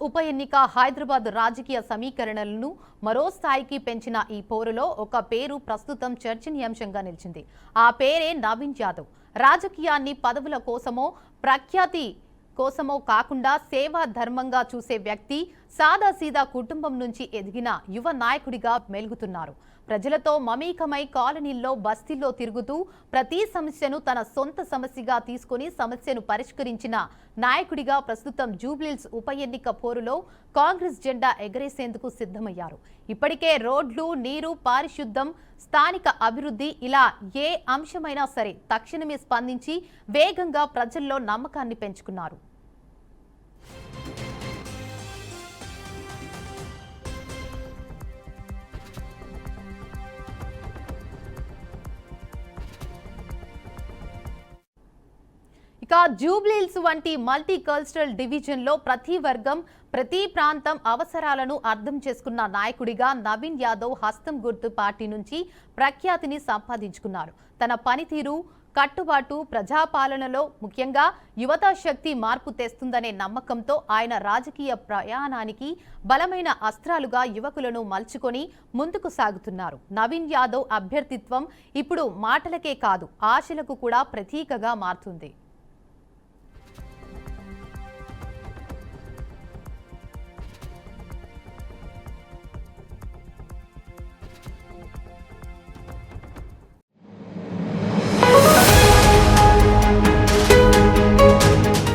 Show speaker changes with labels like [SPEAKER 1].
[SPEAKER 1] ఉప ఎన్నిక హైదరాబాద్ రాజకీయ సమీకరణలను మరో స్థాయికి పెంచిన ఈ పోరులో ఒక పేరు ప్రస్తుతం చర్చనీయాంశంగా నిలిచింది. ఆ పేరే నవీన్ యాదవ్. రాజకీయాన్ని పదవుల కోసమో ప్రఖ్యాతి కోసమో కాకుండా సేవా ధర్మంగా చూసే వ్యక్తి, సాదాసీదా కుటుంబం నుంచి ఎదిగిన యువ నాయకుడిగా మెలుగుతున్నారు. ప్రజలతో మమేకమై కాలనీల్లో బస్తీల్లో తిరుగుతూ ప్రతి సమస్యను తన సొంత సమస్యగా తీసుకుని సమస్యను పరిష్కరించిన నాయకుడిగా ప్రస్తుతం జూబ్లీహిల్స్ ఉప ఎన్నిక పోరులో కాంగ్రెస్ జెండా ఎగరేసేందుకు సిద్ధమయ్యారు. ఇప్పటికే రోడ్లు, నీరు, పారిశుద్ధం, స్థానిక అభివృద్ధి ఇలా ఏ అంశమైనా సరే తక్షణమే స్పందించి వేగంగా ప్రజల్లో నమ్మకాన్ని పెంచుకున్నారు. ఇక జూబ్లీహిల్స్ వంటి మల్టీ కల్చరల్ డివిజన్ లో ప్రతి వర్గం, ప్రతి ప్రాంతం అవసరాలను అర్థం చేసుకున్న నాయకుడిగా నవీన్ యాదవ్ హస్తం గుర్తు పార్టీ నుంచి ప్రఖ్యాతిని సంపాదించుకున్నారు. తన పనితీరు, కట్టుబాటు ప్రజాపాలనలో ముఖ్యంగా యువతా శక్తి మార్పు తెస్తుందనే నమ్మకంతో ఆయన రాజకీయ ప్రయాణానికి బలమైన అస్త్రాలుగా యువకులను మలుచుకొని ముందుకు సాగుతున్నారు. నవీన్ యాదవ్ అభ్యర్థిత్వం ఇప్పుడు మాటలకే కాదు, ఆశలకు కూడా ప్రతీకగా మారుతుంది.